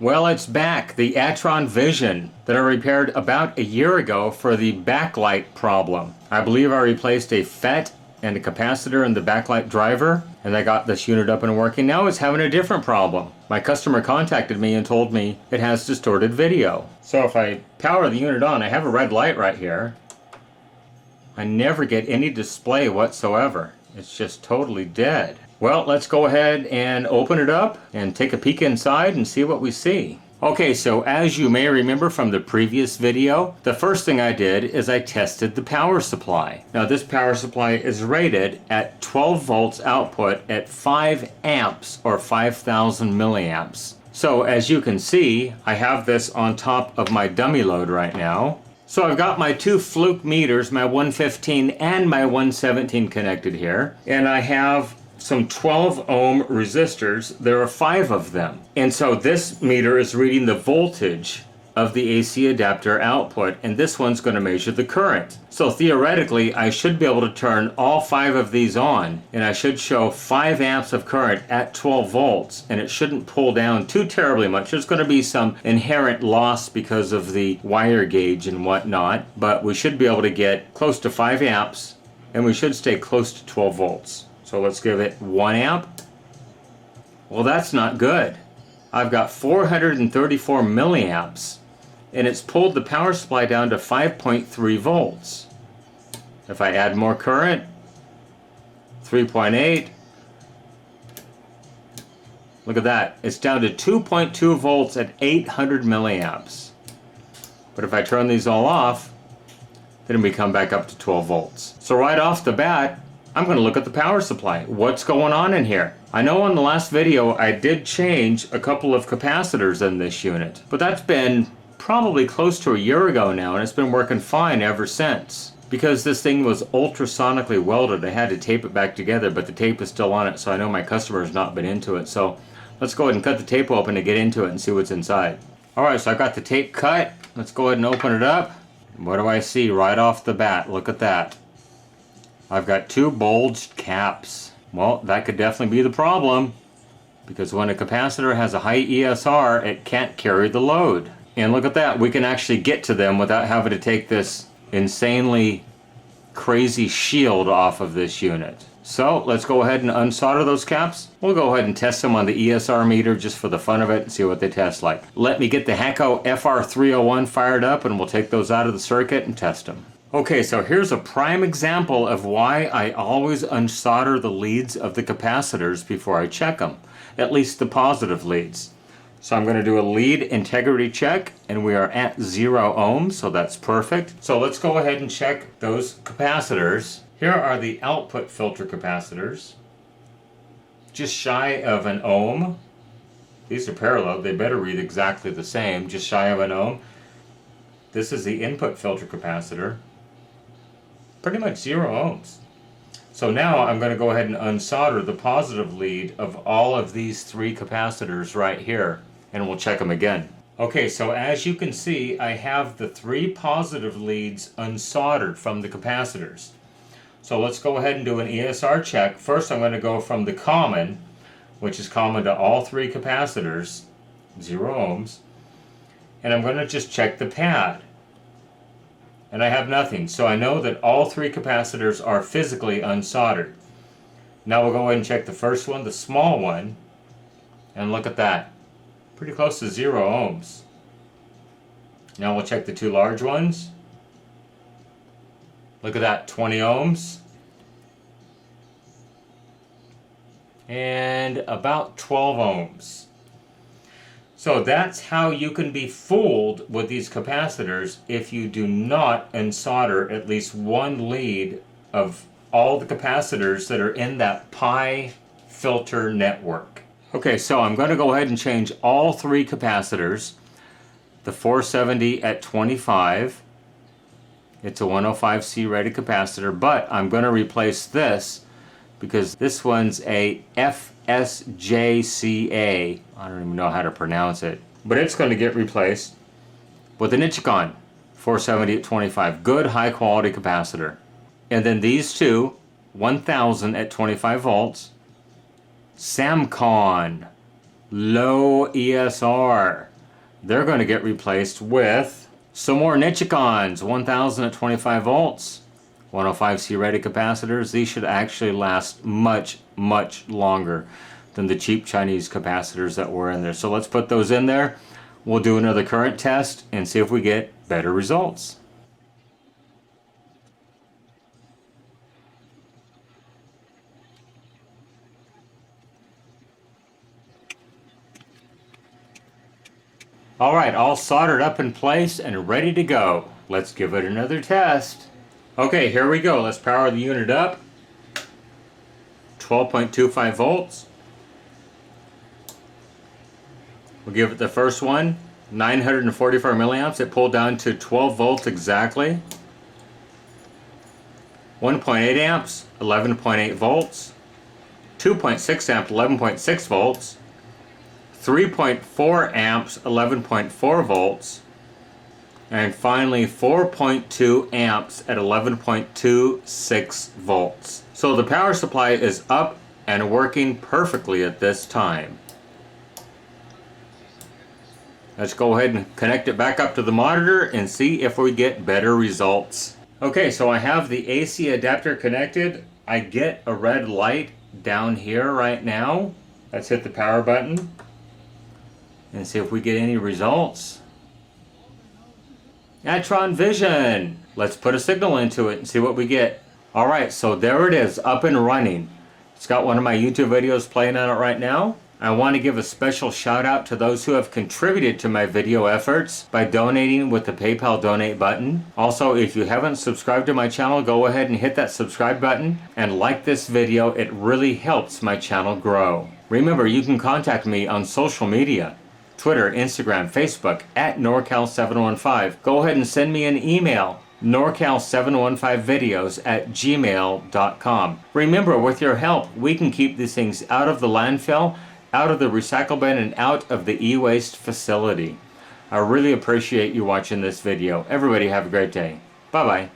Well, it's back, the Atron Vision that I repaired about a year ago for the backlight problem. I believe I replaced a FET and a capacitor in the backlight driver, and I got this unit up and working. Now it's having a different problem. My customer contacted me and told me it has distorted video. So if I power the unit on, I have a red light right here. I never get any display whatsoever. It's just totally dead. Well, let's go ahead and open it up and take a peek inside and see what we see. Okay, so as you may remember from the previous video, the first thing I did is I tested the power supply. Now this power supply is rated at 12 volts output at 5 amps or 5,000 milliamps. So as you can see, I have this on top of my dummy load right now. So I've got my two fluke meters, my 115 and my 117 connected here, and I have some 12 ohm resistors. There are 5 of them. And so this meter is reading the voltage of the AC adapter output, and this one's going to measure the current. So theoretically, I should be able to turn all 5 of these on, and I should show 5 amps of current at 12 volts, and it shouldn't pull down too terribly much. There's going to be some inherent loss because of the wire gauge and whatnot, but we should be able to get close to 5 amps, and we should stay close to 12 volts. So let's give it 1 amp. Well, that's not good. I've got 434 milliamps, and it's pulled the power supply down to 5.3 volts. If I add more current, 3.8, look at that. It's down to 2.2 volts at 800 milliamps. But if I turn these all off, then we come back up to 12 volts. So right off the bat, I'm going to look at the power supply. What's going on in here? I know in the last video I did change a couple of capacitors in this unit, but that's been probably close to a year ago now, and it's been working fine ever since. Because this thing was ultrasonically welded, I had to tape it back together, but the tape is still on it, so I know my customer has not been into it. So let's go ahead and cut the tape open to get into it and see what's inside. Alright, so I got the tape cut. Let's go ahead and open it up. What do I see right off the bat? Look at that. I've got 2 bulged caps. Well, that could definitely be the problem, because when a capacitor has a high ESR, it can't carry the load. And look at that, we can actually get to them without having to take this insanely crazy shield off of this unit. So let's go ahead and unsolder those caps. We'll go ahead and test them on the ESR meter just for the fun of it and see what they test like. Let me get the Hecko FR301 fired up, and we'll take those out of the circuit and test them. Okay, so here's a prime example of why I always unsolder the leads of the capacitors before I check them, at least the positive leads. So I'm going to do a lead integrity check, and we are at 0 ohms, so that's perfect. So let's go ahead and check those capacitors. Here are the output filter capacitors, just shy of an ohm. These are parallel, they better read exactly the same, just shy of an ohm. This is the input filter capacitor. Pretty much 0 ohms. So now I'm going to go ahead and unsolder the positive lead of all of these 3 capacitors right here, and we'll check them again. Okay, so as you can see, I have the 3 positive leads unsoldered from the capacitors. So let's go ahead and do an ESR check. First I'm going to go from the common, which is common to all 3 capacitors, 0 ohms, and I'm going to just check the pad. And I have nothing, so I know that all 3 capacitors are physically unsoldered. Now we'll go ahead and check the first one, the small one, and look at that. Pretty close to 0 ohms. Now we'll check the 2 large ones. Look at that, 20 ohms. And about 12 ohms. So that's how you can be fooled with these capacitors if you do not unsolder at least one lead of all the capacitors that are in that pi filter network. Okay, so I'm going to go ahead and change all 3 capacitors. The 470 at 25. It's a 105C rated capacitor, but I'm going to replace this because this one's a FSJCA. I don't even know how to pronounce it. But it's going to get replaced with an Ichicon 470 at 25. Good high quality capacitor. And then these 2, 1000 at 25 volts. Samcon. Low ESR. they're going to get replaced with some more Nichicons, 1000 at 25 volts, 105C rated capacitors. These should actually last much, much longer than the cheap Chinese capacitors that were in there. So let's put those in there. We'll do another current test and see if we get better results. Alright, all soldered up in place and ready to go. Let's give it another test. Okay, here we go. Let's power the unit up. 12.25 volts. We'll give it the first one, 944 milliamps. It pulled down to 12 volts exactly. 1.8 amps, 11.8 volts. 2.6 amp, 11.6 volts. 3.4 amps, 11.4 volts. And finally 4.2 amps at 11.26 volts. So the power supply is up and working perfectly at this time. Let's go ahead and connect it back up to the monitor and see if we get better results. Okay, so I have the AC adapter connected. I get a red light down here right now. Let's hit the power button and see if we get any results. Atron Vision. Let's put a signal into it and see what we get. Alright, so there it is, up and running. It's got one of my YouTube videos playing on it right now. I want to give a special shout out to those who have contributed to my video efforts by donating with the PayPal donate button. Also, if you haven't subscribed to my channel, go ahead and hit that subscribe button and like this video. It really helps my channel grow. Remember, you can contact me on social media. Twitter, Instagram, Facebook, at NorCal715. Go ahead and send me an email, norcal715videos@gmail.com. Remember, with your help, we can keep these things out of the landfill, out of the recycle bin, and out of the e-waste facility. I really appreciate you watching this video. Everybody have a great day. Bye-bye.